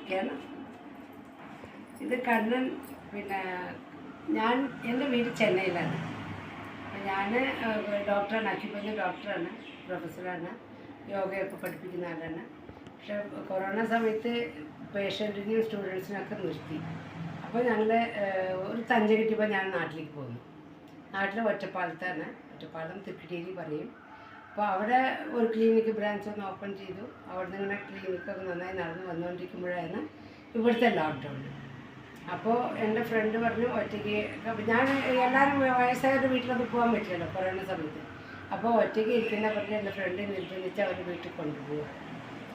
കേരളം. ഇത് കണ്ണൻ. പിന്നെ എൻ്റെ വീട് ചെന്നൈയിലാണ്. അപ്പം ഞാൻ ഡോക്ടറാണ്, അക്യുപഞ്ചർ ഡോക്ടറാണ്, പ്രൊഫസറാണ്, യോഗയൊക്കെ പഠിപ്പിക്കുന്ന ആളാണ്. പക്ഷേ കൊറോണ സമയത്ത് പേഷ്യൻറ്റിനെയും സ്റ്റുഡൻസിനൊക്കെ നിർത്തി. അപ്പോൾ ഞങ്ങൾ ഒരു തഞ്ച കിട്ടിയപ്പോൾ ഞാൻ നാട്ടിലേക്ക് പോന്നു. നാട്ടിൽ ഒറ്റപ്പാലത്താണ്, ഒറ്റപ്പാലം തിരുക്കട്ടേരി പറയും. അപ്പോൾ അവിടെ ഒരു ക്ലിനിക്ക് ബ്രാഞ്ച് ഒന്ന് ഓപ്പൺ ചെയ്തു. അവിടെ നിന്ന് ഇങ്ങനെ ക്ലിനിക്കൊക്കെ നന്നായി നടന്ന് വന്നുകൊണ്ടിരിക്കുമ്പോഴാണ് ഇവിടുത്തെ ലോക്ക്ഡൗൺ. അപ്പോൾ എൻ്റെ ഫ്രണ്ട് പറഞ്ഞു ഒറ്റയ്ക്ക്, ഞാൻ എല്ലാവരും വയസ്സായവരുടെ വീട്ടിലൊന്നും പോകാൻ പറ്റില്ലല്ലോ കൊറോണ സമയത്ത്. അപ്പോൾ ഒറ്റയ്ക്ക് ഇരിക്കുന്ന പറഞ്ഞ് എൻ്റെ ഫ്രണ്ട് നിർബന്ധിച്ച് അവർ വീട്ടിൽ കൊണ്ടുപോകുക.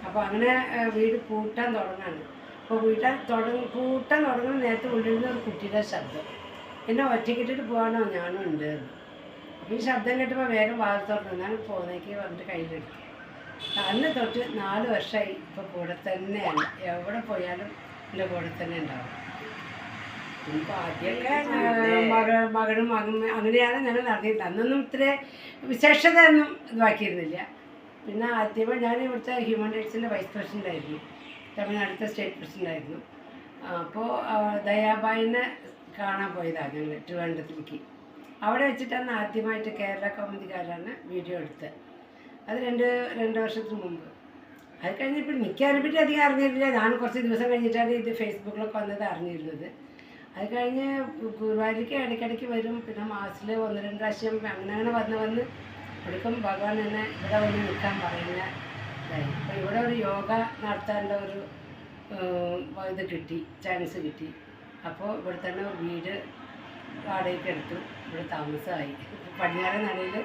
അപ്പോൾ അങ്ങനെ വീട് പൂട്ടാൻ തുടങ്ങാണ്. അപ്പോൾ പൂട്ടാൻ തുടങ്ങുന്ന നേരത്തെ ഉള്ളിൽ നിന്ന് ഒരു കുട്ടിയുടെ ശബ്ദം, എന്നെ ഒറ്റയ്ക്കിട്ടിട്ട് പോകാനോ ഞാനും ഉണ്ട്. അപ്പോൾ ഈ ശബ്ദം കേട്ടപ്പോൾ വേഗം വാതിൽ തുറന്നു. ഞാൻ പോകുന്നേക്ക് പറഞ്ഞിട്ട് കയ്യിലെടുത്തു. അന്ന് തൊട്ട് 4 വർഷമായി ഇപ്പോൾ കൂടെ തന്നെയാണ്. എവിടെ പോയാലും എൻ്റെ കൂടെ തന്നെ ഉണ്ടാവും. ഇപ്പോൾ ആദ്യമൊക്കെ മകനും അങ്ങനെയാണ് ഞങ്ങൾ നടത്തിയിരുന്നത്. അന്നൊന്നും ഇത്ര വിശേഷതയൊന്നും ഇതാക്കിയിരുന്നില്ല. പിന്നെ ആദ്യമേ ഞാൻ ഇവിടുത്തെ ഹ്യൂമൻ റൈറ്റ്സിൻ്റെ വൈസ് പ്രസിഡൻ്റായിരുന്നു, തമിഴ്നാട്ടിലത്തെ സ്റ്റേറ്റ് പ്രസിഡൻ്റായിരുന്നു. അപ്പോൾ ദയാബായിനെ കാണാൻ പോയതാണ് ഞങ്ങൾ ട്രിവാൻഡ്രത്തിലേക്ക്. അവിടെ വെച്ചിട്ടാണ് ആദ്യമായിട്ട് കേരള കൗമുദിക്കാരാണ് വീഡിയോ എടുത്തത്. അത് രണ്ട് വർഷത്തിന് മുമ്പ്. അത് കഴിഞ്ഞപ്പോൾ എനിക്കതിനെപ്പറ്റി അധികം അറിഞ്ഞിരുന്നില്ല. ഞാൻ കുറച്ച് ദിവസം കഴിഞ്ഞിട്ടാണ് ഇത് ഫേസ്ബുക്കിലൊക്കെ വന്നത് അറിഞ്ഞിരുന്നത്. അത് കഴിഞ്ഞ് ഗുരുവായൂരിലേക്ക് ഇടയ്ക്കിടയ്ക്ക് വരും. പിന്നെ മാസത്തിൽ 1-2 പ്രാവശ്യം അങ്ങനെ വന്ന് എടുക്കും. ഭഗവാൻ എന്നെ ഇവിടെ വന്ന് നിൽക്കാൻ പറയുന്ന ഇതായി. അപ്പോൾ ഇവിടെ ഒരു യോഗ നടത്താനുള്ള ഒരു ഇത് കിട്ടി, ചാൻസ് കിട്ടി. അപ്പോൾ ഇവിടെ തന്നെ ഒരു വീട് വാടകയ്ക്ക് എടുത്തു, ഇവിടെ താമസമായി. പടിഞ്ഞാറൻ നടയിൽ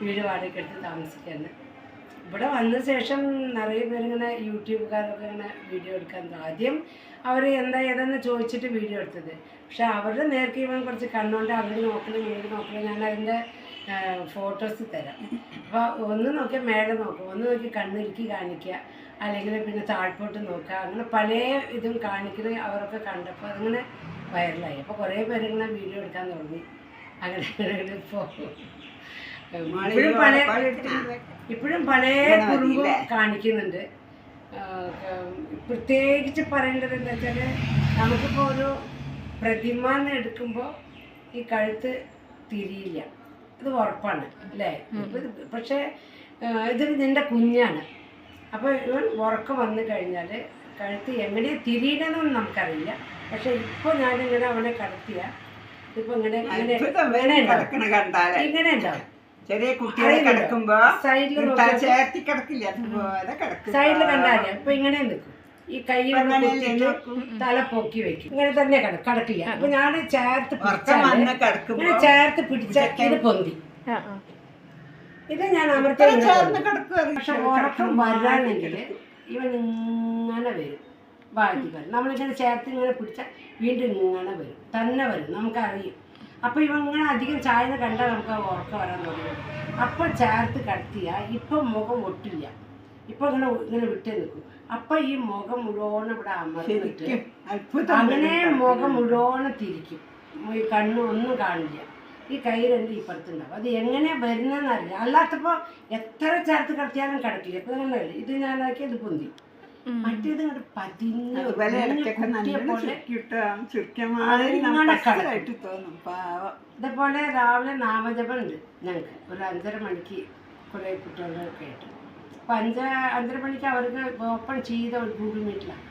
വീട് വാടകയ്ക്ക് എടുത്ത് താമസിക്കുകയാണ്. ഇവിടെ വന്ന ശേഷം നിറയെ പേരിങ്ങനെ യൂട്യൂബുകാരൊക്കെ ഇങ്ങനെ വീഡിയോ എടുക്കാൻ. ആദ്യം അവർ എന്താ ഏതെന്ന് ചോദിച്ചിട്ട് വീഡിയോ എടുത്തത്. പക്ഷെ അവരുടെ നേർക്ക് ഇവൻ കുറച്ച് കണ്ണുകൊണ്ട് അങ്ങോട്ട് നോക്കണം ഇങ്ങോട്ട് നോക്കണം. ഞാൻ അതിൻ്റെ ഫോട്ടോസ് തരാം. അപ്പോൾ ഒന്ന് നോക്കിയാൽ മേലെ നോക്കും, ഒന്ന് നോക്കി കണ്ണിരുക്കി കാണിക്കുക, അല്ലെങ്കിൽ പിന്നെ താഴ്പോട്ട് നോക്കുക. അങ്ങനെ പല ഇതും കാണിക്കുന്നത് അവരൊക്കെ കണ്ടപ്പോൾ അതിങ്ങനെ വൈറലായി. അപ്പോൾ കുറേ പേരിങ്ങനെ വീഡിയോ എടുക്കാൻ തുടങ്ങി. അങ്ങനെ ഇപ്പോഴും പല കുറുമ്പും കാണിക്കുന്നുണ്ട്. പ്രത്യേകിച്ച് പറയേണ്ടത് എന്താ വെച്ചാൽ, നമുക്കിപ്പോൾ ഒരു പ്രതിമ എടുക്കുമ്പോൾ ഈ കഴുത്ത് തിരിയില്ല, അത് ഉറപ്പാണ് അല്ലേ? പക്ഷേ ഇത് നിൻ്റെ കുഞ്ഞാണ്. അപ്പോൾ ഇവൻ ഉറക്കം വന്നു കഴിഞ്ഞാൽ കഴുത്ത് എങ്ങനെയാണ് തിരിയണമെന്നൊന്നും നമുക്കറിയില്ല. പക്ഷെ ഇപ്പോൾ ഞാനിങ്ങനെ അവനെ കടത്തിയ ഇപ്പം ഇങ്ങനെ ഉണ്ടാവും. ചെറിയ കുട്ടികളെ കിടക്കുമ്പോ സൈഡിൽ കണ്ടാലേ ഇപ്പൊ ഇങ്ങനെ നിൽക്കും. ഈ കൈ തല പൊക്കി വെക്കും, ഇങ്ങനെ തന്നെ കടക്കില്ല. അപ്പൊ ഞാൻ ചേർത്ത് പിടിച്ച ഇത് പൊന്തി, ഇത് ഞാൻ അമർത്തി. പക്ഷെ ഉറക്കം വരാണെങ്കിൽ ഇവൻ ഇങ്ങനെ വരും, വാങ്ങി വരും. നമ്മളിങ്ങനെ ചേർത്ത് ഇങ്ങനെ പിടിച്ചാൽ വീണ്ടും ഇങ്ങനെ വരും, തന്നെ വരും, നമുക്കറിയും. അപ്പോൾ ഇവ ഇങ്ങനെ അധികം ചായന്ന് കണ്ടാൽ നമുക്ക് ഉറക്കം വരാൻ തുടങ്ങും. അപ്പോൾ ചേർത്ത് കടത്തിയാൽ ഇപ്പം മുഖം ഒട്ടില്ല, ഇപ്പം ഇങ്ങനെ വിട്ടേ നിൽക്കും. അപ്പം ഈ മുഖം മുഴുവൻ ഇവിടെ അമർന്നിട്ട് അങ്ങനെ മുഖം മുഴുവൻ തിരിക്കും. ഈ കണ്ണും ഒന്നും കാണില്ല, ഈ കൈ രണ്ട് ഇപ്പുറത്തുണ്ടാവും. അത് എങ്ങനെയാണ് വരുന്നതെന്ന് അറിയില്ല. അല്ലാത്തപ്പോൾ എത്ര ചേർത്ത് കടത്തിയാലും കിടക്കില്ല. ഇപ്പം അങ്ങനെ ഇത് ഞാനാക്കി അത് പൊന്തി. മറ്റേത് ഇങ്ങോട്ട് പതിഞ്ഞ് ഇതേപോലെ രാവിലെ നാമജപം ഉണ്ട് ഞങ്ങൾക്ക്. ഒരു 5:30 മണിക്ക് കുറേ കുട്ടികളൊക്കെ ആയിട്ട്. അപ്പം 5:30 മണിക്ക് അവർക്ക് ഓപ്പൺ ചെയ്ത ഒരു ഗൂഗിൾ മീറ്റിലാണ്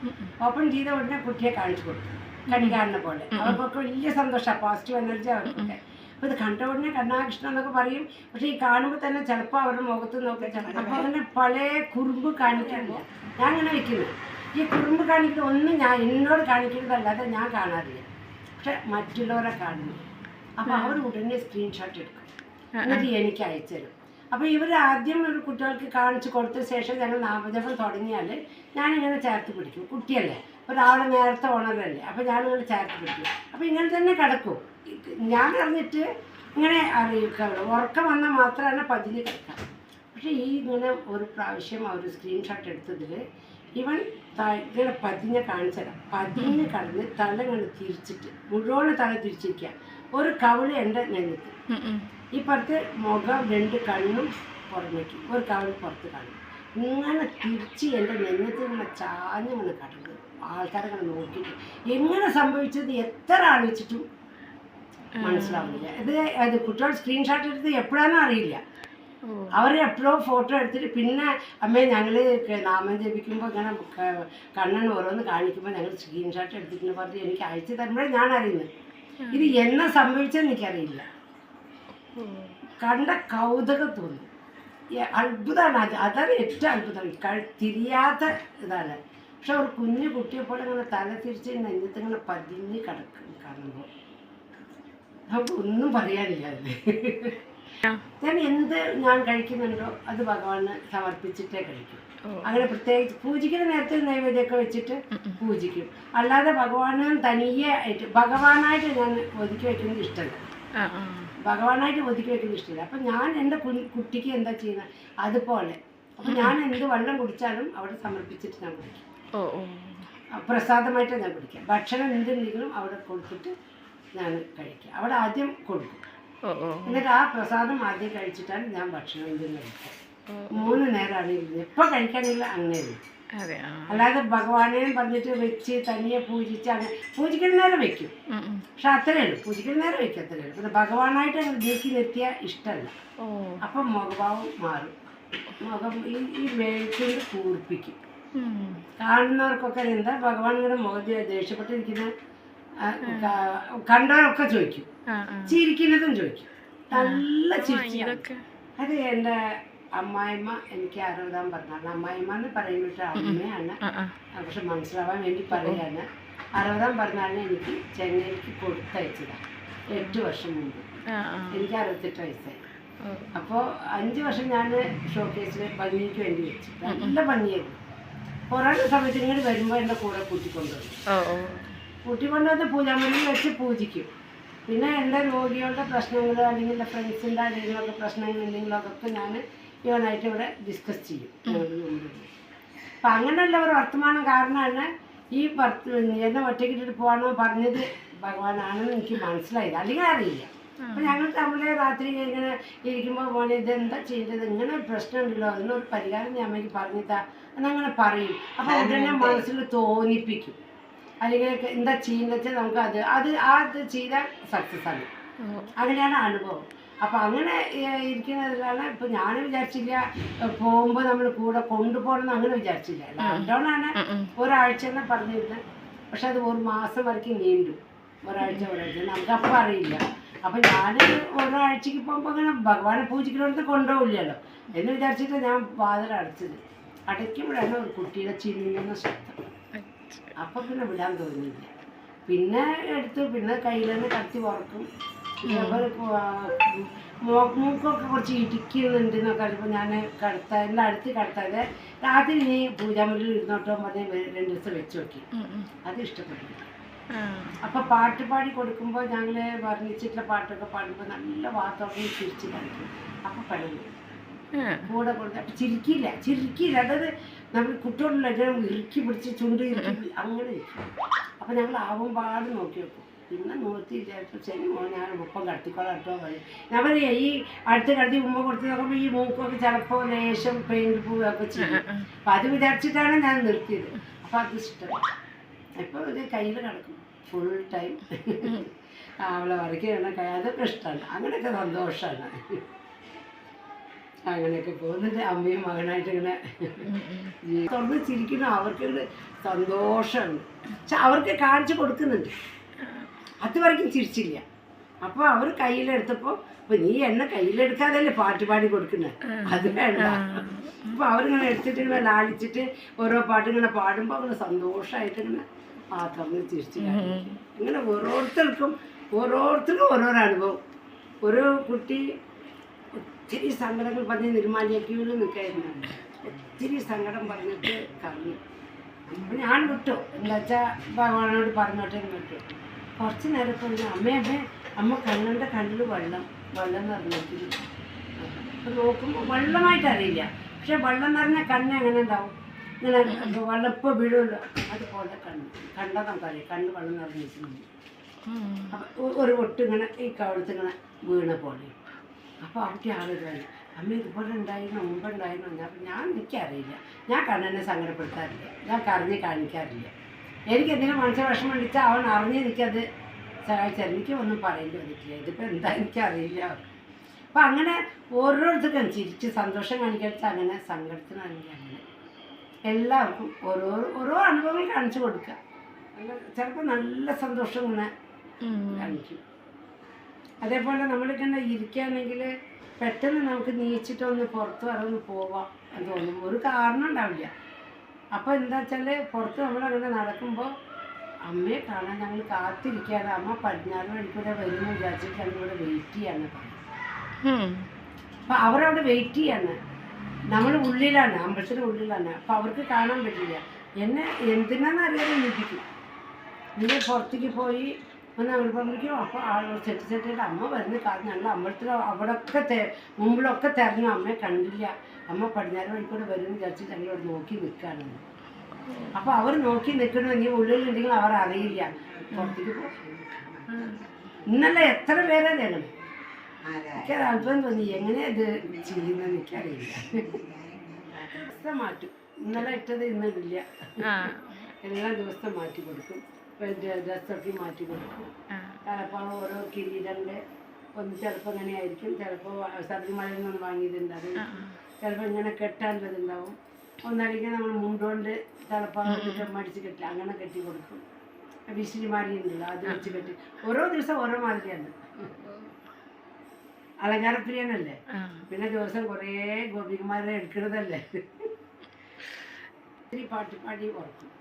ഓപ്പൺ ചെയ്ത ഉടനെ കുട്ടിയെ കാണിച്ചു കൊടുത്തു, കണികാരനെ പോലെ. അവർക്കൊക്കെ വലിയ സന്തോഷമാണ്, പോസിറ്റീവ് എനർജി അവർക്കൊക്കെ. അപ്പോൾ ഇത് കണ്ട ഉടനെ കണ്ണാകൃഷ്ണൻ എന്നൊക്കെ പറയും. പക്ഷേ ഈ കാണുമ്പോൾ തന്നെ ചിലപ്പോൾ അവരുടെ മുഖത്ത് നോക്കി അപ്പോൾ അങ്ങനെ പല കുറുമ്പ് കാണിക്കുമ്പോൾ ഞാൻ അങ്ങനെ വയ്ക്കുന്നത്. ഈ കുറുമ്പ് കാണിക്കുന്നത് ഒന്നും എന്നോട് കാണിക്കുന്നതല്ലാതെ ഞാൻ കാണാറില്ല, പക്ഷെ മറ്റുള്ളവരെ കാണുന്നു. അപ്പോൾ അവർ ഉടനെ സ്ക്രീൻഷോട്ട് എടുക്കും, എന്നിട്ട് എനിക്ക് അയച്ചു തരും. അപ്പോൾ ഇവർ ആദ്യം ഒരു കുട്ടികൾക്ക് കാണിച്ച് കൊടുത്ത ശേഷം ഞങ്ങൾ നാമജപം തുടങ്ങിയാൽ ഞാനിങ്ങനെ ചേർത്ത് പിടിക്കും. കുട്ടിയല്ലേ, ഒരാളെ നേരത്തെ ഉണരല്ലേ, അപ്പോൾ ഞാനിങ്ങനെ ചേർത്ത് പിടിക്കും. അപ്പോൾ ഇങ്ങനെ തന്നെ കിടക്കും. ഞാൻ അറിഞ്ഞിട്ട് ഇങ്ങനെ അറിയിക്കുക, ഉറക്കം വന്നാൽ മാത്രമാണ് പതിഞ്ഞ് കിടക്കാം. പക്ഷേ ഈ ഇങ്ങനെ ഒരു പ്രാവശ്യം അവർ സ്ക്രീൻഷോട്ട് എടുത്തതിൽ ഇവൻ ഇങ്ങനെ പതിഞ്ഞ് കാണിച്ചുതരാം. പതിഞ്ഞ് കടന്ന് തല ഇങ്ങനെ തിരിച്ചിട്ട് മുഴുവൻ തല തിരിച്ചിരിക്കുക. ഒരു കവിള് എൻ്റെ നെഞ്ഞത്ത്, ഈ പുറത്ത് മുഖം 2 കണ്ണും പുറമേക്ക്, ഒരു കവിള് പുറത്ത് കാണും. ഇങ്ങനെ തിരിച്ച് എൻ്റെ നെഞ്ഞത്ത് ഇങ്ങനെ ചാഞ്ഞിങ്ങനെ കിടക്കുക. ആൾക്കാരങ്ങനെ നോക്കിയിട്ട് എങ്ങനെ സംഭവിച്ചത് എത്ര ആലോചിച്ചിട്ടും മനസ്സിലാവുന്നില്ല. അത് കുട്ടികൾ സ്ക്രീൻഷോട്ട് എടുത്ത് എപ്പോഴാണെന്നും അറിയില്ല. അവർ എപ്പോഴോ ഫോട്ടോ എടുത്തിട്ട് പിന്നെ അമ്മയെ ഞങ്ങൾ നാമം ജപിക്കുമ്പോൾ ഇങ്ങനെ കണ്ണൻ ഓരോന്ന് കാണിക്കുമ്പോൾ ഞങ്ങൾ സ്ക്രീൻഷോട്ട് എടുത്തിട്ട് പറഞ്ഞ് എനിക്ക് അയച്ചു തരുമ്പോഴേ ഞാൻ അറിയുന്നത്. ഇത് എന്നെ സംഭവിച്ചതെന്ന് എനിക്കറിയില്ല. കണ്ട കൗതുകം തോന്നി. അത്ഭുതമാണ്. അതാണ് ഏറ്റവും അത്ഭുതം. തിരിയാത്ത ഇതാണ്. പക്ഷെ ഒരു കുഞ്ഞു കുട്ടിയെപ്പോലെ ഇങ്ങനെ തല തിരിച്ച് നെഞ്ഞത്ത് ഇങ്ങനെ പതിഞ്ഞ് കിടക്കും കാണുമ്പോൾ നമുക്ക് ഒന്നും പറയാനില്ല. അതിൽ ഞാൻ എന്ത് ഞാൻ കഴിക്കുന്നുണ്ടോ അത് ഭഗവാന് സമർപ്പിച്ചിട്ടേ കഴിക്കും. അങ്ങനെ പ്രത്യേകിച്ച് പൂജിക്കുന്ന നേരത്തെ നൈവേദ്യമൊക്കെ വെച്ചിട്ട് പൂജിക്കും. അല്ലാതെ ഭഗവാന് തനിയെ ആയിട്ട് ഭഗവാനായിട്ട് ഞാൻ ഒതുക്കി വയ്ക്കുന്നത് ഇഷ്ടമല്ല. ഭഗവാനായിട്ട് ഒതുക്കി വയ്ക്കുന്നത് ഇഷ്ടമില്ല. അപ്പം ഞാൻ എൻ്റെ കുട്ടിക്ക് എന്താ ചെയ്യുന്നത് അതുപോലെ. അപ്പം ഞാൻ എന്ത് വെള്ളം കുടിച്ചാലും അവിടെ സമർപ്പിച്ചിട്ട് ഞാൻ കുടിക്കും. പ്രസാദമായിട്ട് ഞാൻ കുടിക്കാം. ഭക്ഷണം എന്തെങ്കിലും അവിടെ കൊടുത്തിട്ട് ഞാൻ കഴിക്കുക. അവിടെ ആദ്യം കൊടുക്കും. എന്നിട്ട് ആ പ്രസാദം ആദ്യം കഴിച്ചിട്ടാണ് ഞാൻ ഭക്ഷണം എന്തെങ്കിലും കഴിക്കുക. 3 നേരമാണ് ഇരുന്നത്. എപ്പോൾ കഴിക്കാനില്ല അങ്ങനെ. അല്ലാതെ ഭഗവാനെയും പറഞ്ഞിട്ട് വെച്ച് തനിയെ പൂജിച്ച് അങ്ങനെ പൂജിക്കുന്ന നേരം വെക്കും. പക്ഷെ അത്രയേ ഉള്ളൂ. പൂജിക്കുന്ന നേരം വെക്കും, അത്രയേ ഉള്ളൂ. പിന്നെ ഭഗവാനായിട്ട് അങ്ങനെ നീക്കി നിർത്തിയാൽ ഇഷ്ടമല്ല. അപ്പം മുഖഭാവം മാറും. മുഖം ഈ മേൽക്കൊണ്ട് കൂർപ്പിക്കും. കാണുന്നവർക്കൊക്കെ എന്താ ഭഗവാനിയുടെ മുഖത്ത് ദേഷ്യപ്പെട്ടിരിക്കുന്ന കണ്ടവരൊക്കെ ചോദിക്കും. ചിരിക്കുന്നതും ചോദിക്കും. നല്ല ചിരിച്ചു. അത് എൻ്റെ അമ്മായിമ്മ എനിക്ക് 60 പറഞ്ഞാണ്. അമ്മായിമ്മ എന്ന് പറയുന്നിട്ട് അമ്മയാണ്, പക്ഷെ മനസ്സിലാവാൻ വേണ്ടി പറയാണ്. 60 പറഞ്ഞാണ് എനിക്ക് ചെന്നൈക്ക് കൊടുത്തയച്ചതാണ് 8 വർഷം മുമ്പ്. എനിക്ക് 68 വയസ്സായി. അപ്പോൾ 5 വർഷം ഞാൻ ഷോക്കേസിൽ ഭംഗിക്ക് വേണ്ടി വെച്ചു. നല്ല ഭംഗിയായിരുന്നു. കൊറോണ സമയത്ത് ഇങ്ങനെ വരുമ്പോൾ എൻ്റെ കൂടെ കൂട്ടിക്കൊണ്ടുവന്ന് പൂജാമുറിയിൽ വെച്ച് പൂജിക്കും. പിന്നെ എൻ്റെ രോഗികളുടെ പ്രശ്നങ്ങൾ അല്ലെങ്കിൽ എൻ്റെ ഫ്രണ്ട്സിൻ്റെ ആരെങ്കിലുമൊക്കെ പ്രശ്നങ്ങൾ എന്തെങ്കിലുമൊക്കെ ഞാൻ ഇവനായിട്ട് ഇവിടെ ഡിസ്കസ് ചെയ്യും. അപ്പം അങ്ങനെയുള്ള ഒരു വർത്തമാനം കാരണമാണ് ഈ എന്നെ ഒറ്റയ്ക്കിട്ടിട്ട് പോകാനോ പറഞ്ഞത് ഭഗവാനാണെന്ന് എനിക്ക് മനസ്സിലായത്. അല്ലെങ്കിൽ അറിയില്ല. അപ്പം ഞങ്ങൾ തമ്മിലെ രാത്രി ഇങ്ങനെ ഇരിക്കുമ്പോൾ മോനെ ഇതെന്താ ചെയ്യേണ്ടത്, ഇങ്ങനെ ഒരു പ്രശ്നമുണ്ടല്ലോ, അതിനൊരു പരിഹാരം ഞാൻ അമ്മയ്ക്ക് പറഞ്ഞിട്ടാ എന്നങ്ങനെ പറയും. അപ്പോൾ ഉടനെ മനസ്സിൽ തോന്നിപ്പിക്കും. അല്ലെങ്കിൽ എന്താ ചെയ്യുന്നത് വെച്ചാൽ നമുക്ക് അത് ചെയ്താൽ സക്സസ് ആണ്. അങ്ങനെയാണ് അനുഭവം. അപ്പം അങ്ങനെ ഇരിക്കുന്നതിലാണ് ഇപ്പം ഞാൻ വിചാരിച്ചില്ല പോകുമ്പോൾ നമ്മൾ കൂടെ കൊണ്ടുപോകണമെന്ന് അങ്ങനെ വിചാരിച്ചില്ല. ലോക്ക്ഡൗൺ ആണ് ഒരാഴ്ച എന്ന് പറഞ്ഞിരുന്നത്. പക്ഷെ അത് 1 മാസം വരയ്ക്കും നീണ്ടു. ഒരാഴ്ച നമുക്കപ്പം അറിയില്ല. അപ്പം ഞാൻ ഓരോ ആഴ്ചക്ക് പോകുമ്പോൾ അങ്ങനെ ഭഗവാനെ പൂജിക്കുന്നോടത്ത് കൊണ്ടുപോകില്ലല്ലോ എന്ന് വിചാരിച്ചിട്ട് ഞാൻ വാതിൽ അടച്ചത്. അടയ്ക്കുമ്പോഴാണ് ഒരു കുട്ടിയുടെ ചിരിങ്ങുന്ന ശബ്ദം. അപ്പം പിന്നെ വിടാൻ തോന്നിയില്ല. പിന്നെ എടുത്ത് പിന്നെ കയ്യിൽ തന്നെ കത്തി വറക്കും. മൂക്കൊക്കെ കുറച്ച് ഇടിക്കുന്നുണ്ടെന്നൊക്കെ അറിയുമ്പോൾ ഞാൻ എൻ്റെ അടുത്ത് കിടത്താതെ രാത്രി ഇനി പൂജാമുറിയിൽ ഇരുന്നോട്ടോ പറഞ്ഞ് 2 ദിവസം വെച്ച് നോക്കി. അത് ഇഷ്ടപ്പെട്ടില്ല. അപ്പം പാട്ട് പാടി കൊടുക്കുമ്പോൾ ഞങ്ങൾ വർണ്ണിച്ചിട്ടുള്ള പാട്ടൊക്കെ പാടുമ്പോൾ നല്ല വാത്തോടെ ചിരിച്ച് കളിക്കും. അപ്പം പഴകും കൂടെ കൊടുത്ത്. അപ്പം ചിരിക്കില്ല. അതായത് നമ്മൾ കുട്ടികളുള്ള ഇറുക്കി പിടിച്ച് ചുണ്ട് ഇറുക്കി അങ്ങനെ ഇരിക്കും. അപ്പം ഞങ്ങൾ ആവുമ്പാട് നോക്കി വെക്കും. പിന്നെ നോക്കിയില്ലായിരുന്നു. ശരി ഞാൻ ഒപ്പം കടത്തിക്കോളാം കേട്ടോ പറയും. ഞാൻ പറയാം ഈ അടുത്ത് കടത്തി ഉമ്മ കൊടുത്ത് നോക്കുമ്പോൾ ഈ മൂക്കൊക്കെ ചിലപ്പോൾ ലേശം പെയിൻറ്റ് പൂവൊക്കെ ചെയ്യും. അപ്പം അത് വിചാരിച്ചിട്ടാണ് ഞാൻ നിർത്തിയത്. അപ്പം അത് ഇഷ്ടമാണ്. ഇപ്പോൾ ഇത് കയ്യിൽ കിടക്കും ഫുൾ ടൈം. അവളെ വരയ്ക്കുകയാണ് അതൊക്കെ ഇഷ്ടമാണ്. അങ്ങനെയൊക്കെ സന്തോഷമാണ്. അങ്ങനെയൊക്കെ പോകുന്നുണ്ട്. അമ്മയും മകനായിട്ട് ഇങ്ങനെ തുറന്ന് ചിരിക്കുന്നു. അവർക്കൊരു സന്തോഷമാണ്. പക്ഷെ അവർക്ക് കാണിച്ചു കൊടുക്കുന്നുണ്ട്. അതുവரைക്കും ചിരിച്ചില്ല. അപ്പോൾ അവർ കയ്യിലെടുത്തപ്പോൾ അപ്പോൾ നീ എന്നെ കയ്യിലെടുക്കാതല്ലേ പാട്ട് പാടി കൊടുക്കുന്നത്, അത് വേണ്ട. അപ്പോൾ അവരിങ്ങനെ എടുത്തിട്ട് ഇങ്ങനെ ലാളിച്ചിട്ട് ഓരോ പാട്ട് ഇങ്ങനെ പാടുമ്പോൾ അങ്ങനെ സന്തോഷമായിട്ട് ഇങ്ങനെ തുറന്ന് ചിരിച്ച് ഇങ്ങനെ ഓരോരുത്തർക്കും ഓരോരോ അനുഭവം. ഒരു കുട്ടി ഒത്തിരി സങ്കടങ്ങൾ പറഞ്ഞ് നിർമാലിയാക്കിയിൽ നിൽക്കായിരുന്നു. ഒത്തിരി സങ്കടം പറഞ്ഞിട്ട് കറങ്ങി. അപ്പം ഞാൻ വിട്ടു. എന്താ വെച്ചാൽ ഭഗവാനോട് പറഞ്ഞോട്ടെ വിട്ടു. കുറച്ച് നേരം പറഞ്ഞു അമ്മ കണ്ണൻ്റെ കണ്ണിൽ വെള്ളം നിറഞ്ഞിട്ടില്ല. അപ്പം നോക്കുമ്പോൾ വെള്ളമായിട്ട് അറിയില്ല. പക്ഷെ വെള്ളം നിറഞ്ഞ കണ്ണ് എങ്ങനെ ഉണ്ടാവും, ഇങ്ങനെ വെള്ളം ഇപ്പോൾ വീഴുമല്ലോ അതുപോലെ കണ്ടാൽ നമുക്കറിയാം കണ്ണ് വെള്ളം നിറഞ്ഞിട്ടുണ്ട്. അപ്പം ഒരു ഒട്ട് ഇങ്ങനെ ഈ കവിളത്ത് ഇങ്ങനെ വീണ പോലെ. അപ്പോൾ അവിടെ ആളുകളായി അമ്മ ഇതുപോലെ ഉണ്ടായിരുന്നു, മുമ്പുണ്ടായിരുന്നു. ഞാൻ എനിക്കറിയില്ല, ഞാൻ കണ്ണനെ സങ്കടപ്പെടുത്താറില്ല, ഞാൻ കരഞ്ഞ് കാണിക്കാറില്ല. എനിക്ക് എന്തെങ്കിലും മനസ്സിൽ വിഷമം അടിച്ചാൽ അവൻ അറിഞ്ഞ് എനിക്കത് സഹായിച്ചാൽ എനിക്ക് ഒന്നും പറയേണ്ടി വന്നിട്ടില്ല. ഇതിപ്പോൾ എന്താ എനിക്കറിയില്ല. അപ്പം അങ്ങനെ ഓരോരുത്തർക്കും ചിരിച്ച് സന്തോഷം കാണിക്കാച്ചാൽ അങ്ങനെ, സങ്കടത്തിനാണെങ്കിൽ അങ്ങനെ, എല്ലാവർക്കും ഓരോ അനുഭവങ്ങൾ കാണിച്ചു കൊടുക്കുക. ചിലപ്പോൾ നല്ല സന്തോഷം ഇങ്ങനെ കാണിക്കും. അതേപോലെ നമ്മളിങ്ങനെ ഇരിക്കുകയാണെങ്കിൽ പെട്ടെന്ന് നമുക്ക് നീച്ചിട്ടൊന്ന് പുറത്ത് വരൊന്ന് പോവാം എന്ന് തോന്നും. ഒരു കാരണം ഉണ്ടാവില്ല. അപ്പോൾ എന്താ വെച്ചാൽ പുറത്ത് നമ്മളങ്ങനെ നടക്കുമ്പോൾ അമ്മയെ കാണാൻ ഞങ്ങൾ കാത്തിരിക്കുകയാണ്. അമ്മ 14 മണിക്കൂടെ വരുമെന്ന് വിചാരിച്ചിട്ട് ഞങ്ങളിവിടെ വെയിറ്റ് ചെയ്യാന്ന് പറയും. അപ്പം അവരവിടെ വെയിറ്റ് ചെയ്യാണ്. നമ്മൾ ഉള്ളിലാണ്, അമ്പലത്തിൻ്റെ ഉള്ളിലാണ്. അപ്പം അവർക്ക് കാണാൻ പറ്റില്ല. എന്നെ എന്തിനാണെന്നറിയാതെ നിൽപ്പിക്കും. നിങ്ങൾ പുറത്തേക്ക് പോയി ഒന്ന് അമ്പലപ്പുറത്തേക്കും. അപ്പോൾ ആളുകൾ സെറ്റായിട്ട് അമ്മ വരുന്ന കാരണം ഞങ്ങൾ അമ്പലത്തിൽ അവിടെയൊക്കെ മുമ്പിലൊക്കെ തിരഞ്ഞു, അമ്മയെ കണ്ടില്ല. അമ്മ 14 മണിക്കൂടെ വരും വിചാരിച്ചിട്ട് ഞങ്ങളോട് നോക്കി നിൽക്കുകയാണ്. അപ്പോൾ അവർ നോക്കി നിൽക്കണമെങ്കിൽ ഉള്ളിലുണ്ടെങ്കിൽ അവർ അറിയില്ല പുറത്തേക്ക് പോകും. ഇന്നലെ എത്ര പേരാ ഞങ്ങൾ, എനിക്കത് അത്ഭുതം തോന്നി എങ്ങനെയാ ഇത് ചെയ്യുന്നത് എനിക്കറിയില്ല. ദിവസം മാറ്റും. ഇന്നലെ ഇട്ടത് ഇന്നിടില്ല, എല്ലാ ദിവസവും മാറ്റി കൊടുക്കും. ഡ്രസ്സൊക്കെ മാറ്റി കൊടുക്കും. ചിലപ്പോൾ ഓരോ കിരീടങ്ങൾ ഒന്ന് ചിലപ്പോൾ ഇങ്ങനെ ആയിരിക്കും, ചിലപ്പോൾ ശബരിമലയിൽ നിന്ന് വാങ്ങിയതുണ്ടാവും, ചിലപ്പോൾ ഇങ്ങനെ കെട്ടാനുള്ളതുണ്ടാവും. ഒന്നടിക്കാൻ നമ്മൾ മുണ്ടുകൊണ്ട് ചിലപ്പോൾ മടിച്ച് കെട്ടില്ല, അങ്ങനെ കെട്ടി കൊടുക്കും. വിശിരിമാരി ഉണ്ടല്ലോ, അത് വെച്ച് കെട്ടി. ഓരോ ദിവസം ഓരോ മാതിരിയാണ്. അലങ്കാരപ്രിയനല്ലേ, പിന്നെ ദിവസം കുറേ ഗോപികമാരെ എടുക്കുന്നതല്ലേ. പാട്ട് പാടി ഉറക്കും.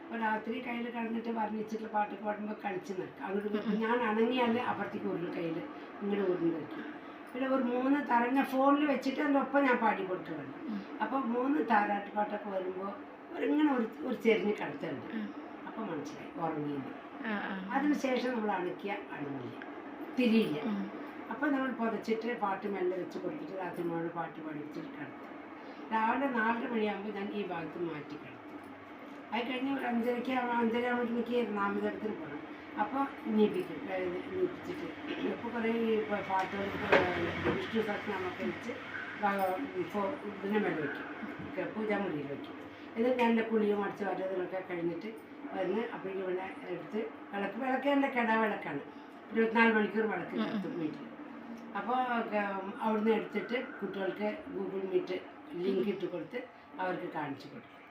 അപ്പോൾ രാത്രി കയ്യിൽ കിടന്നിട്ട് വർണ്ണിച്ചിട്ടുള്ള പാട്ടൊക്കെ പാടുമ്പോൾ കളിച്ച് നിൽക്കും. അങ്ങോട്ട് ഞാൻ അണങ്ങിയാൽ അപ്പുറത്തേക്ക് ഉരുൾ കയ്യിൽ ഇങ്ങോട്ട് ഉരുണ്ട് വയ്ക്കും. പിന്നെ ഒരു 3 തരഞ്ഞ ഫോണിൽ വെച്ചിട്ട് അതിൻ്റെ ഒപ്പം ഞാൻ പാടി കൊടുക്കുന്നുണ്ട്. അപ്പോൾ 3 താരാട്ട് പാട്ടൊക്കെ വരുമ്പോൾ ഇങ്ങനെ ഒരു ചെരിഞ്ഞ് കിടത്തുന്നുണ്ട്. അപ്പം മനസ്സിലായി ഉറങ്ങിയില്ല. അതിനുശേഷം നമ്മൾ അണങ്ങില്ല, തിരിയില്ല. അപ്പോൾ നമ്മൾ പുതച്ചിട്ട് പാട്ട് മെല്ലെ വെച്ച് കൊടുത്തിട്ട് രാത്രി മുഴുവൻ പാട്ട് പഠിച്ചിട്ട് കിടത്തും. രാവിലെ 4 മണിയാകുമ്പോൾ ഞാൻ ഈ ഭാഗത്ത് മാറ്റി കിടത്തും. അത് കഴിഞ്ഞ് ഒരു 5:30 ആകുമ്പോഴേക്ക് നാമജപത്തിന് പോകണം. അപ്പോൾ നീപ്പിച്ചിട്ട് ഇപ്പോൾ കുറേ പാട്ടുകൾ വിഷ്ണു സഹസ്രനാമൊക്കെ വെച്ച് ഇതിനെ മേലെ വയ്ക്കും, പൂജാമുറിയിൽ വയ്ക്കും. ഇത് നല്ല കുളിയും അടിച്ച് വരതൊക്കെ കഴിഞ്ഞിട്ട് വന്ന് അപ്പോഴേക്കും ഇവിടെ എടുത്ത് വിളക്ക് എൻ്റെ വിളക്കാണ്. 24 മണിക്കൂർ വിളക്ക് കിടത്തും വീട്ടിൽ. അപ്പോൾ അവിടുന്ന് എടുത്തിട്ട് കുട്ടികൾക്ക് ഗൂഗിൾ മീറ്റ് ലിങ്ക് ഇട്ട് കൊടുത്ത് അവർക്ക് കാണിച്ചു കൊടുക്കും.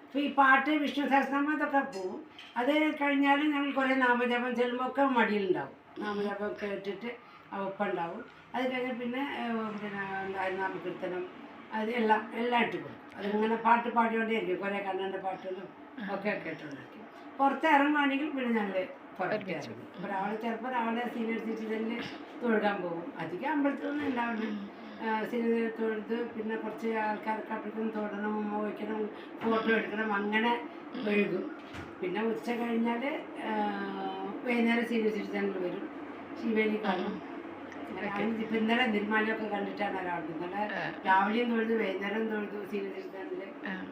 അപ്പോൾ ഈ പാട്ട് വിഷ്ണു സഹസ്രനാമം ഇതൊക്കെ പോവും. അത് കഴിഞ്ഞാലും ഞങ്ങൾ കുറേ നാമജപം ചെല്ലുമ്പോൾ ഒക്കെ മടിയിലുണ്ടാവും. നാമജപം കേട്ടിട്ട് ഒപ്പം ഉണ്ടാവും. അത് കഴിഞ്ഞാൽ പിന്നെ നാമകീർത്തനം അത് എല്ലാം ഇട്ട് കൊടുക്കും. അതിങ്ങനെ പാട്ട് പാടിയോണ്ടേയിരിക്കും. കുറേ കണ്ണൻ്റെ പാട്ടുകളും ഒക്കെ കേട്ടോണ്ടായിരിക്കും. പുറത്ത് ഇറങ്ങുവാണെങ്കിൽ പിന്നെ ഞങ്ങൾ പുറത്ത് ഇറങ്ങും. അപ്പോൾ ചിലപ്പോൾ രാവിലെ സീനിയർ സിറ്റിസനിൽ തൊഴുകാൻ പോകും. അധികം അമ്പലത്തിലൊന്നും ഉണ്ടാവുന്നു. സീനിയർ തൊഴുത് പിന്നെ കുറച്ച് ആൾക്കാർക്ക് അപ്പോഴത്തേക്കും തൊടണം, വയ്ക്കണം, ഫോട്ടോ എടുക്കണം, അങ്ങനെ ഒഴുകും. പിന്നെ ഉച്ച കഴിഞ്ഞാൽ വൈകുന്നേരം സീനിയർ സിറ്റിസനിൽ വരും, ശിവേലി കാണും. ഇപ്പം ഇന്നലെ നിർമ്മാല്യമൊക്കെ കണ്ടിട്ടാണ് ഒരാൾ. ഇന്നലെ രാവിലെയും തൊഴുതു, വൈകുന്നേരം തൊഴുതു, സീനിയർ സിറ്റിസനിൽ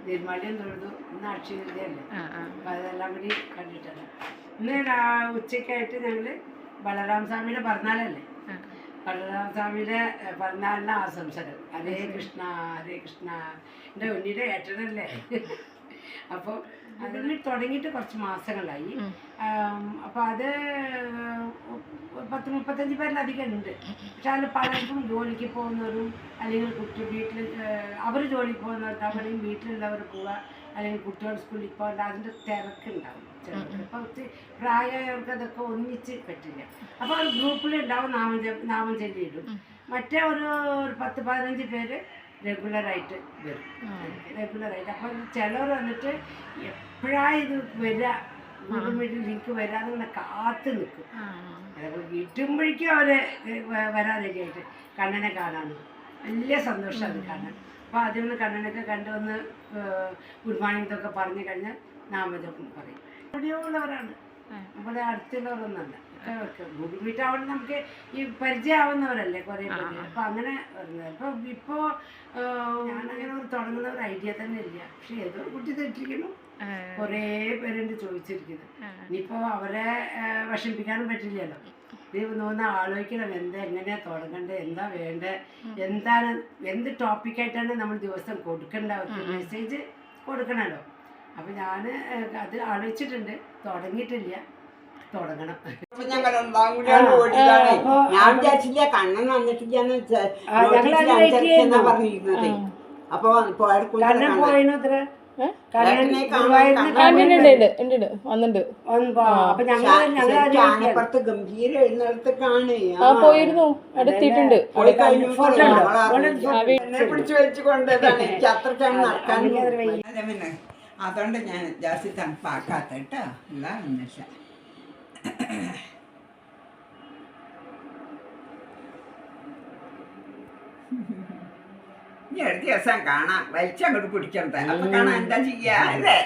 നിർമ്മാല്യം തൊഴുതു. ഇന്ന് അക്ഷയല്ലേ, അപ്പം അതെല്ലാം കൂടി കണ്ടിട്ടാണ്. ഇന്ന് ഉച്ചയ്ക്കായിട്ട് ഞങ്ങൾ ബലറാം സ്വാമിയുടെ പിറന്നാളല്ലേ, ബലറാം സ്വാമിയുടെ പിറന്നാളിൻ്റെ ആശംസകൾ. ഹരേ കൃഷ്ണ ഹരേ കൃഷ്ണ. എൻ്റെ ഉണ്ണിയുടെ ഏട്ടനല്ലേ. അപ്പോൾ അതിന് തുടങ്ങിയിട്ട് കുറച്ച് മാസങ്ങളായി. അപ്പോൾ അത് 30-35 പേരിലധികം ഉണ്ട്. പക്ഷെ അതിൽ പലർക്കും ജോലിക്ക് പോകുന്നവരും അല്ലെങ്കിൽ വീട്ടിൽ അവർ ജോലിക്ക് പോകുന്നവർക്ക് അവരെയും വീട്ടിലുള്ളവർ പോവുക, അല്ലെങ്കിൽ കുട്ടികൾ സ്കൂളിൽ പോകാൻ അതിൻ്റെ തിരക്കുണ്ടാവും. അപ്പോൾ ഒത്തിരി പ്രായമായവർക്ക് അതൊക്കെ ഒന്നിച്ച് പറ്റില്ല. അപ്പോൾ ഒരു ഗ്രൂപ്പിലുണ്ടാവും, നാമം ചൊല്ലിയിടും. മറ്റേ ഒരു 10-15 പേര് റെഗുലറായിട്ട് വരും, റെഗുലറായിട്ട്. അപ്പോൾ ചിലർ വന്നിട്ട് എപ്പോഴാണ് ഇത് വരിക, ഗൂഗിൾ മീറ്റിൽ ലിങ്ക് വരാതിങ്ങനെ കാത്ത് നിൽക്കും. അതേപോലെ വീട്ടുമ്പോഴേക്കും അവർ വരാതൊക്കെയായിട്ട് കണ്ണനെ കാണാനും വലിയ സന്തോഷം അത് കാണാൻ. അപ്പോൾ ആദ്യം ഒന്ന് കണ്ണനൊക്കെ കണ്ട് ഒന്ന് ഗുഡ് മോർണിംഗ് ഇതൊക്കെ പറഞ്ഞു കഴിഞ്ഞാൽ നാമജപം പറയും. എവിടെയുള്ളവരാണ്, നമ്മുടെ അടുത്തുള്ളവരൊന്നുമല്ല. ഗൂഗിൾ മീറ്റ് ആവുമ്പോൾ നമുക്ക് ഈ പരിചയമാവുന്നവരല്ലേ കുറേ പേര്. അപ്പം അങ്ങനെ വരുന്നത്. അപ്പം ഇപ്പോൾ ഞാനങ്ങനെ തുടങ്ങുന്ന ഒരു ഐഡിയ തന്നെ ഇല്ല. പക്ഷെ ഏതോ കുട്ടി തെറ്റിരിക്കുന്നു, കുറേ പേരുണ്ട് ചോദിച്ചിരിക്കുന്നത്. ഇനിയിപ്പോൾ അവരെ വിഷമിപ്പിക്കാനും പറ്റില്ലല്ലോ. ഇത് തോന്നുന്ന ആലോചിക്കണം എങ്ങനെയാണ് തുടങ്ങേണ്ടത്, എന്താ വേണ്ടത്, എന്ത് ടോപ്പിക്കായിട്ടാണ് നമ്മൾ ദിവസം കൊടുക്കേണ്ട മെസ്സേജ് കൊടുക്കണമല്ലോ. അപ്പം ഞാൻ അത് ആലോചിച്ചിട്ടുണ്ട്, തുടങ്ങിയിട്ടില്ല, തുടങ്ങണം. ഞാൻ വിചാരിച്ചില്ല കണ്ണൻ വന്നിട്ടില്ലെന്ന് പറഞ്ഞിരുന്നത്. അപ്പൊ ആനപ്പുറത്ത് ഗംഭീര എഴുന്നള്ളത്തൊക്കെയാണ് പോയിരുന്നു, അടുത്തിട്ടുണ്ട്. പിടിച്ചു വെച്ച് കൊണ്ടതാണ് എനിക്ക് അത്രക്കാണ് നടക്കാൻ. പിന്നെ അതുകൊണ്ട് ഞാൻ ജാസ്തി തണുപ്പാക്കാത്ത കേട്ടോ, ഇല്ല ഒന്നുമില്ല. ഇനി ഒരു ദിവസം കാണാം, വലിച്ചങ്ങോട്ട് പിടിക്കണ്ട, അപ്പൊ കാണാൻ എന്താ ചെയ്യാ അല്ലേ.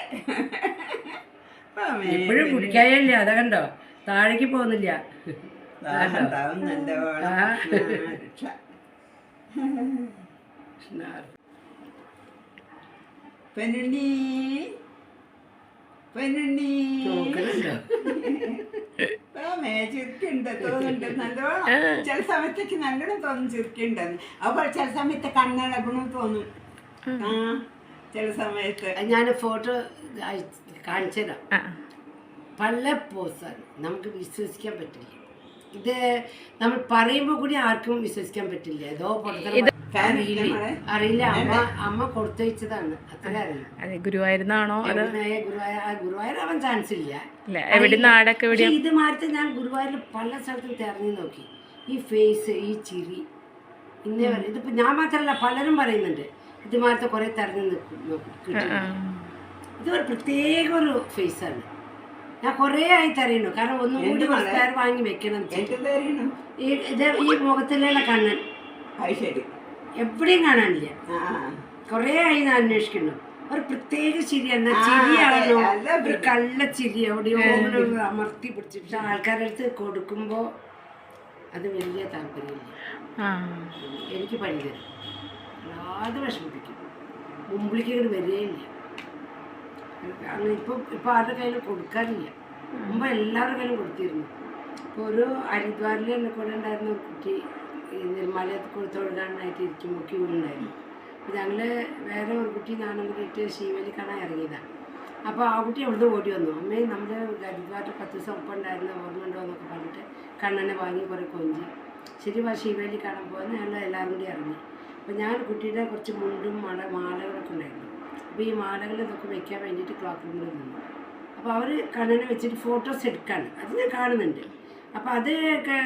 എപ്പോഴും കുടിക്കാനില്ല, അതാ കണ്ടോ താഴേക്ക് പോകുന്നില്ല. പെണ്ണുണ്ണി പെണ്ണുണ്ണി ചുരുക്കുണ്ട് തോന്നുന്നുണ്ട് നല്ലോണം. ചില സമയത്തേക്ക് നല്ലോണം തോന്നും ചുരുക്കുണ്ടെന്ന്. അപ്പോൾ ചില സമയത്ത് കണ്ണടക്കണം തോന്നും. ആ ചില സമയത്ത് ഞാൻ ഫോട്ടോ കാണിച്ചു തരാം. പല പോസാണ്, നമുക്ക് വിശ്വസിക്കാൻ പറ്റില്ല. ഇത് നമ്മൾ പറയുമ്പോൾ കൂടി ആർക്കും വിശ്വസിക്കാൻ പറ്റില്ല. ഏതോ അറിയില്ല, അമ്മ കൊടുത്തയച്ചതാണ്, അത്ര അറിയില്ല. ഗുരുവായൂർന്നാണോ? ഗുരുവായൂർ ആവാൻ ചാൻസ് ഇല്ല. ഇത് മാറ്റി ഞാൻ ഗുരുവായൂരിൽ പല സ്ഥലത്തും തിരഞ്ഞു നോക്കി. ഈ ഫേസ്, ഈ ചിരി, ഇന്നേ പറയും. ഇതിപ്പോ ഞാൻ മാത്രമല്ല, പലരും പറയുന്നുണ്ട് ഇത് മാറ്റി കുറെ തെരഞ്ഞു കിട്ടും. ഇതൊരു പ്രത്യേക ഒരു ഫേസാണ്. ഞാൻ കുറേ ആയി തരയുന്നു, കാരണം ഒന്നും കൂടി മസ്കാർ വാങ്ങി വെക്കണം. ഈ മുഖത്തിലുള്ള കണ്ണൻ എവിടെയും കാണാനില്ല. കുറേ ആയി ഞാൻ അന്വേഷിക്കുന്നു. ഒരു പ്രത്യേക ചിരിയാണ്, ചിരിയാണോ ഒരു കള്ള ചിരി, എവിടെയോ അമർത്തി പിടിച്ചിട്ട് ആൾക്കാരുടെ അടുത്ത് കൊടുക്കുമ്പോൾ അത് വലിയ താല്പര്യമില്ല. എനിക്ക് പണി തരും, അല്ലാതെ വിഷമിപ്പിക്കും, മുമ്പിലേക്ക് ഇങ്ങോട്ട് വരികയില്ല. അങ്ങനെ ഇപ്പം ആരുടെ കയ്യിലും കൊടുക്കാറില്ല. മുമ്പ് എല്ലാവരുടെ കയ്യിലും കൊടുത്തിരുന്നു. ഇപ്പോൾ ഒരു ഹരിദ്വാറിൽ എന്നെ കൂടെ ഉണ്ടായിരുന്ന ഒരു കുട്ടി നിർമ്മാലയത്തിൽ തൊഴുകാനായിട്ട് ഇരിക്കുമ്പോൾ ക്യൂ ഉണ്ടായിരുന്നു. അപ്പോൾ ഞങ്ങൾ വേറെ ഒരു കുട്ടി ഞാനും കൂടിയിട്ട് ശിവേലി കാണാൻ ഇറങ്ങിയതാണ്. അപ്പോൾ ആ കുട്ടി അവിടുന്ന് ഓടി വന്നു, അമ്മേ നമ്മൾ ഹരിദ്വാറിൽ 10 ദിവസം ഒപ്പം ഉണ്ടായിരുന്ന ഓർമ്മയുണ്ടോ എന്നൊക്കെ പറഞ്ഞിട്ട് കണ്ണനെ വാങ്ങി കുറേ കൊഞ്ചി. ശരി ശിവേലി കാണാൻ പോകുന്ന ഞങ്ങൾ എല്ലാവരും കൂടി ഇറങ്ങി. അപ്പോൾ ഞാൻ കുട്ടിയുടെ കുറച്ച് മുണ്ടും മാലകളൊക്കെ ഉണ്ടായിരുന്നു. അപ്പോൾ ഈ മാലകൾ ഇതൊക്കെ വെക്കാൻ വേണ്ടിയിട്ട് ക്ലോക്ക് റൂമിൽ നിന്നു. അപ്പോൾ അവർ കണ്ണനെ വെച്ചിട്ട് ഫോട്ടോസ് എടുക്കാണ്, അത് ഞാൻ കാണുന്നുണ്ട്. അപ്പോൾ അത്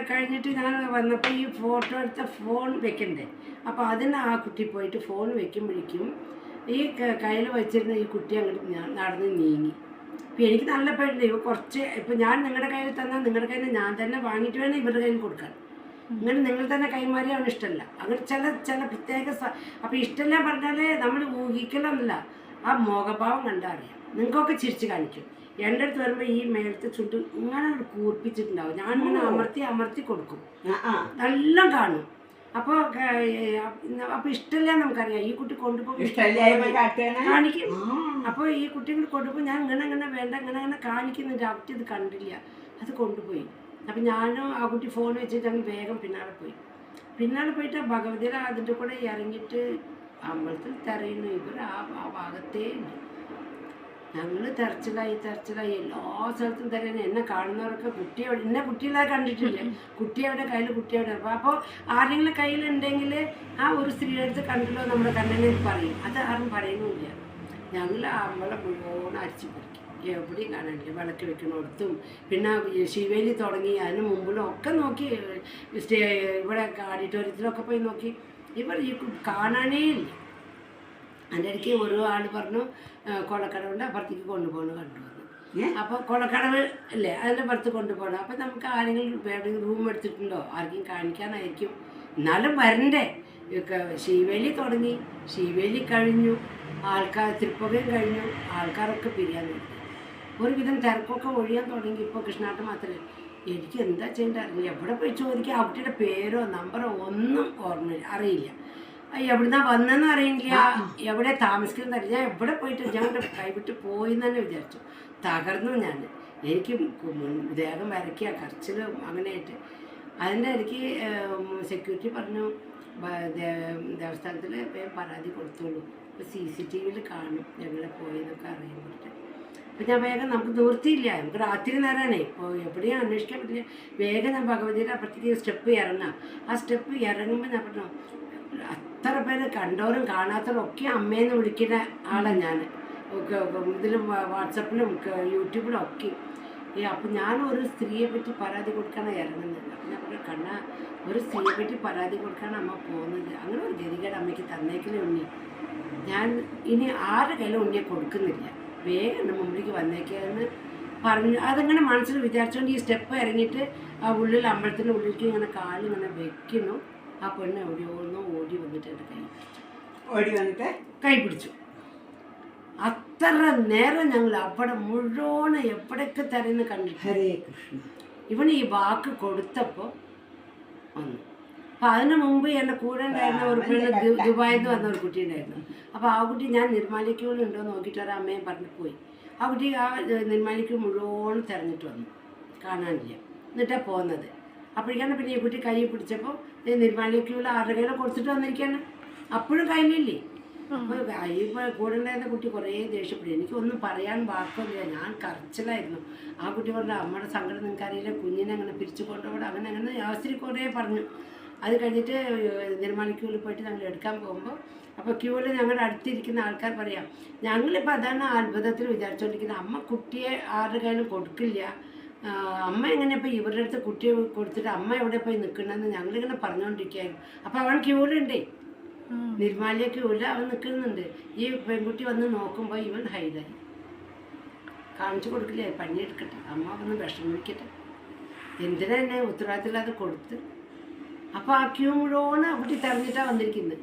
കഴിഞ്ഞിട്ട് ഞാൻ വന്നപ്പോൾ ഈ ഫോട്ടോ എടുത്ത ഫോൺ വെക്കണ്ടേ, അപ്പോൾ അതിന് ആ കുട്ടി പോയിട്ട് ഫോൺ വെക്കുമ്പോഴേക്കും ഈ കയ്യിൽ വെച്ചിരുന്ന ഈ കുട്ടി അങ്ങോട്ട് നടന്ന് നീങ്ങി. അപ്പോൾ എനിക്ക് നല്ല പേരുണ്ട്. ഇവ കുറച്ച് ഇപ്പോൾ ഞാൻ നിങ്ങളുടെ കയ്യിൽ തന്നാൽ നിങ്ങളുടെ കയ്യിൽ നിന്ന് ഞാൻ തന്നെ വാങ്ങിയിട്ട് വേണം ഇവരുടെ കയ്യിൽ കൊടുക്കാൻ. ഇങ്ങനെ നിങ്ങൾ തന്നെ കൈമാറിയാണ് ഇഷ്ടമല്ല. അങ്ങനെ ചില പ്രത്യേക അപ്പോൾ ഇഷ്ടമല്ല പറഞ്ഞാൽ നമ്മൾ ഊഹിക്കലൊന്നുമില്ല, ആ മുഖഭാവം കണ്ടറിയാം. നിങ്ങൾക്കൊക്കെ ചിരിച്ച് കാണിക്കും. എൻ്റെ അടുത്ത് വരുമ്പോൾ ഈ മേലത്തെ ചുണ്ട് ഇങ്ങനെ ഒരു കൂർപ്പിച്ചിട്ടുണ്ടാവും. ഞാൻ ഇങ്ങനെ അമർത്തി കൊടുക്കും, നല്ല കാണും. അപ്പോൾ ഇഷ്ടമില്ല നമുക്കറിയാം. ഈ കുട്ടി കൊണ്ടുപോകും കാണിക്കും. അപ്പോൾ ഈ കുട്ടികൾ കൊണ്ടുപോയി ഞാൻ ഇങ്ങനെ വേണ്ട ഇങ്ങനെ കാണിക്കുന്നുണ്ട്. അവിടെ ഇത് കണ്ടില്ല, അത് കൊണ്ടുപോയി. അപ്പം ഞാനും ആ കുട്ടി ഫോൺ വെച്ചിട്ട് അങ്ങ് വേഗം പിന്നാലെ പോയിട്ട് ഭഗവതിയുടെ അതിൻ്റെ കൂടെ ഇറങ്ങിയിട്ട് അമ്പലത്തിൽ തെരയുന്നു. ഇവർ ആ ഭാഗത്തേ ഉണ്ട്. ഞങ്ങൾ തെരച്ചിലായി എല്ലാ സ്ഥലത്തും തരുന്നു. എന്നെ കാണുന്നവരൊക്കെ കുട്ടികളെ കണ്ടിട്ടില്ല, കുട്ടിയുടെ കയ്യിൽ കുട്ടിയുടെ. അപ്പോൾ ആരെങ്കിലും കയ്യിലുണ്ടെങ്കിൽ ആ ഒരു സ്ത്രീയുടെ അടുത്ത് കണ്ടല്ലോ നമ്മുടെ കണ്ണനെ പറയും. അത് ആരും പറയുന്നില്ല. ഞങ്ങൾ അമ്പലം മുഴുവൻ അരിച്ചു പറിക്കും, എവിടെയും കാണാനില്ല. വിളക്ക് വെക്കണോടത്തും പിന്നെ ശിവേലി തുടങ്ങി അതിന് മുമ്പിലും ഒക്കെ നോക്കി, ഇവിടെ ഓഡിറ്റോറിയത്തിലൊക്കെ പോയി നോക്കി. ഇവർ ഈ കാണാനേ ഇല്ല. അതിൻ്റെ ഇടയ്ക്ക് ഒരു ആൾ പറഞ്ഞു കൊളക്കടവിൻ്റെ അപ്പുറത്തേക്ക് കൊണ്ടുപോകണം കണ്ടുവന്നു. അപ്പോൾ കൊളക്കടവ് അല്ലേ അതിൻ്റെ പുറത്ത് കൊണ്ടുപോകണം. അപ്പോൾ നമുക്ക് ആരെങ്കിലും എവിടെയെങ്കിലും റൂം എടുത്തിട്ടുണ്ടോ, ആർക്കും കാണിക്കാനായിരിക്കും. എന്നാലും വരണ്ടേ. ശിവേലി തുടങ്ങി, ശിവേലി കഴിഞ്ഞു, തൃപ്പുകയും കഴിഞ്ഞു, ആൾക്കാരൊക്കെ പിരിയാൻ തുടങ്ങി. ഒരുവിധം തിരക്കൊക്കെ ഒഴിയാൻ തുടങ്ങി. ഇപ്പോൾ കൃഷ്ണാട്ടം മാത്രമേ എനിക്ക് എന്താ ചെയ്യേണ്ടത് അറിയില്ല. എവിടെ പോയി ചോദിക്കുക, ആ കുട്ടിയുടെ പേരോ നമ്പറോ ഒന്നും അറിയില്ല. എവിടുന്നാ വന്നെന്ന് അറിയില്ല, എവിടെ താമസിക്കുന്നത് അറിയില്ല. ഞാൻ എവിടെ പോയിട്ട് ഞങ്ങളുടെ കൈവിട്ട് പോയി എന്ന് തന്നെ വിചാരിച്ചു. തകർന്നു ഞാൻ. എനിക്ക് ദേഹം വരയ്ക്കുക, കരച്ചിലും അങ്ങനെയായിട്ട്. അതിൻ്റെ ഇടയ്ക്ക് സെക്യൂരിറ്റി പറഞ്ഞു ദേവസ്ഥാനത്തിൽ പരാതി കൊടുത്തോളൂ, ഇപ്പോൾ CCTV കാണും ഞങ്ങളെ പോയതൊക്കെ അറിയാൻ പറ്റും. അപ്പം ഞാൻ വേഗം നമുക്ക് നിവൃത്തിയില്ല, നമുക്ക് രാത്രി നേരമാണ്, ഇപ്പോൾ എവിടെയും അന്വേഷിക്കാൻ പറ്റില്ല. വേഗം ഞാൻ ഭഗവതിയുടെ അപ്പുറത്തേക്ക് സ്റ്റെപ്പ് ഇറങ്ങാം. ആ സ്റ്റെപ്പ് ഇറങ്ങുമ്പോൾ ഞാൻ പറഞ്ഞു അത്ര പേര് കണ്ടവരും കാണാത്തവരും ഒക്കെ അമ്മയെന്ന് വിളിക്കുന്ന ആളാണ് ഞാൻ. ഇതിലും വാട്സപ്പിലും യൂട്യൂബിലും ഒക്കെ. അപ്പം ഞാൻ ഒരു സ്ത്രീയെ പറ്റി പരാതി കൊടുക്കാനാണ് ഇറങ്ങുന്നത്. അപ്പം ഞാൻ പറഞ്ഞു കണ്ണ, ഒരു സ്ത്രീയെ പറ്റി പരാതി കൊടുക്കാനാണ് അമ്മ പോകുന്നത്. അങ്ങനെ ഒരു ഗതികേട് അമ്മയ്ക്ക് തന്നേക്കില്ല ഉണ്ണി. ഞാൻ ഇനി ആരുടെ കയ്യിലും ഉണ്ണിയെ കൊടുക്കുന്നില്ല, വേഗം എൻ്റെ മുമ്പിലേക്ക് വന്നേക്കാന്ന് പറഞ്ഞു. അതങ്ങനെ മനസ്സിൽ വിചാരിച്ചുകൊണ്ട് ഈ സ്റ്റെപ്പ് ഇറങ്ങിയിട്ട് ആ ഉള്ളിൽ അമ്പലത്തിൻ്റെ ഉള്ളിലേക്ക് ഇങ്ങനെ കാലിങ്ങനെ വെക്കുന്നു. ആ പെണ്ണ് എവിടെയോന്നോ ഓടി വന്നിട്ട് എൻ്റെ കൈ പിടിച്ചു. അത്ര നേരം ഞങ്ങൾ അവിടെ മുഴുവൻ എവിടെയൊക്കെ തരുന്ന കണ്ടിട്ട് ഇവന് ഈ വാക്ക് കൊടുത്തപ്പോൾ വന്നു. അപ്പം അതിന് മുമ്പ് എൻ്റെ കൂടെ ഉണ്ടായിരുന്ന ഒരു പെണ്ണ് ദുബായിൽ നിന്ന് വന്ന ഒരു കുട്ടി ഉണ്ടായിരുന്നു. അപ്പോൾ ആ കുട്ടി ഞാൻ നിർമ്മാലിക്കുകൾ ഉണ്ടോ നോക്കിയിട്ട് ഒരു അമ്മയെ പറഞ്ഞിട്ട് പോയി. ആ കുട്ടി ആ നിർമ്മാലിക്ക് മുഴുവൻ തിരഞ്ഞിട്ട് വന്നു, കാണാനില്ല. എന്നിട്ടാണ് പോകുന്നത്. അപ്പോഴേക്കാണ് പിന്നെ ഈ കുട്ടി കൈ പിടിച്ചപ്പോൾ നിർമ്മാലിക്കുകൾ ആരുടെ കയ്യിലും കൊടുത്തിട്ട് വന്നിരിക്കുകയാണ്. അപ്പോഴും കയ്യിലില്ലേ. അപ്പോൾ ഇപ്പോൾ കൂടെ ഉണ്ടായിരുന്ന കുട്ടി കുറേ ദേഷ്യപ്പെടും. എനിക്കൊന്നും പറയാൻ വാക്കില്ല, ഞാൻ കരച്ചിലായിരുന്നു. ആ കുട്ടി പറഞ്ഞ അമ്മയുടെ സങ്കടം നിങ്ങൾക്കറിയില്ല, കുഞ്ഞിനെ അങ്ങനെ പിരിച്ചു കൊണ്ടുപോകണം, അങ്ങനെ അവസ്ഥയിൽ കുറേ പറഞ്ഞു. അത് കഴിഞ്ഞിട്ട് നിർമ്മാണിക്കൂവിൽ പോയിട്ട് ഞങ്ങൾ എടുക്കാൻ പോകുമ്പോൾ അപ്പോൾ ക്യൂവിൽ ഞങ്ങളുടെ അടുത്തിരിക്കുന്ന ആൾക്കാർ പറയാം, ഞങ്ങളിപ്പോൾ അതാണ് അത്ഭുതത്തിൽ വിചാരിച്ചുകൊണ്ടിരിക്കുന്നത്, അമ്മ കുട്ടിയെ ആരുടെ കയ്യിലും കൊടുക്കില്ല, അമ്മ എങ്ങനെ ഇപ്പോൾ ഇവരുടെ അടുത്ത് കുട്ടിയെ കൊടുത്തിട്ട് അമ്മ എവിടെ പോയി നിൽക്കണമെന്ന് ഞങ്ങളിങ്ങനെ പറഞ്ഞുകൊണ്ടിരിക്കുകയായിരുന്നു. അപ്പോൾ അവൻ ക്യൂവിലുണ്ടേ, നിർമ്മാലിയ ക്യൂവിൽ അവൻ നിൽക്കുന്നുണ്ട്. ഈ പെൺകുട്ടി വന്ന് നോക്കുമ്പോൾ ഇവൻ ഹൈഡായി, കാണിച്ചു കൊടുക്കില്ല, പണിയെടുക്കട്ടെ, അമ്മ വന്ന് വിഷമിക്കട്ടെ, എന്തിനാ എന്നെ ഉത്തരവാദിത്തമില്ലാതെ കൊടുത്ത്. അപ്പോൾ ആ ക്യൂ മുഴുവൻ ആ കുട്ടി തെരഞ്ഞിട്ടാണ് വന്നിരിക്കുന്നത്.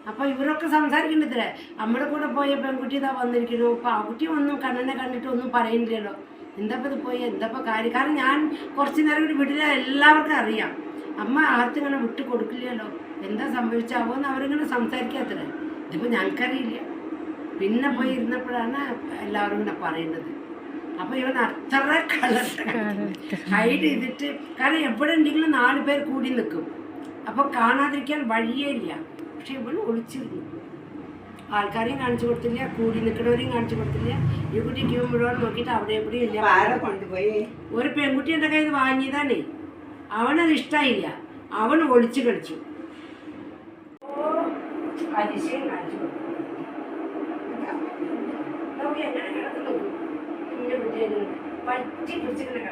അപ്പോൾ ഇവരൊക്കെ സംസാരിക്കേണ്ടതില്ലേ, നമ്മുടെ കൂടെ പോയ പെൺകുട്ടി ഇതാ വന്നിരിക്കുന്നു. അപ്പോൾ ആ കുട്ടി ഒന്നും കണ്ണനെ കണ്ടിട്ട് ഒന്നും പറയുന്നില്ലല്ലോ, എന്താപ്പോൾ ഇത് പോയി, എന്താപ്പോൾ കാര്യം. കാരണം ഞാൻ കുറച്ച് നേരം കൂടി വിടില്ല, എല്ലാവർക്കും അറിയാം അമ്മ ആർക്കും ഇങ്ങനെ വിട്ട് കൊടുക്കില്ലല്ലോ, എന്താ സംഭവിച്ചാവോ എന്ന് അവരിങ്ങനെ സംസാരിക്കാത്തത്. ഇതിപ്പോൾ ഞങ്ങൾക്കറിയില്ല. പിന്നെ പോയി ഇരുന്നപ്പോഴാണ് എല്ലാവരും ഇങ്ങനെ പറയുന്നത്. അപ്പോൾ ഇവൻ അത്ര ഹൈഡ് ചെയ്തിട്ട്, കാരണം എവിടെ ഉണ്ടെങ്കിലും 4 പേർ കൂടി നിൽക്കും, അപ്പോൾ കാണാതിരിക്കാൻ വഴിയേ ഇല്ല. പക്ഷെ ഇവൻ ഒളിച്ചിരുന്നു, ആൾക്കാരെയും കാണിച്ചു കൊടുത്തില്ല, കൂടി നിൽക്കുന്നവരെയും കാണിച്ചു കൊടുത്തില്ല. ഈ കുട്ടി ക്യൂ മുഴുവൻ നോക്കിയിട്ട് അവിടെ എവിടെയും ഇല്ല. കൊണ്ടുപോയി ഒരു പെൺകുട്ടി എൻ്റെ കയ്യിൽ നിന്ന് വാങ്ങിയതാണ്, അവനത് ഇഷ്ടമായില്ല, അവൻ ഒളിച്ചു കളിച്ചു. അതിശയം കാണിച്ചു കൊടുത്തു. എങ്ങനെ കിടക്കുന്നു പറ്റി പിടിച്ചിങ്ങനെ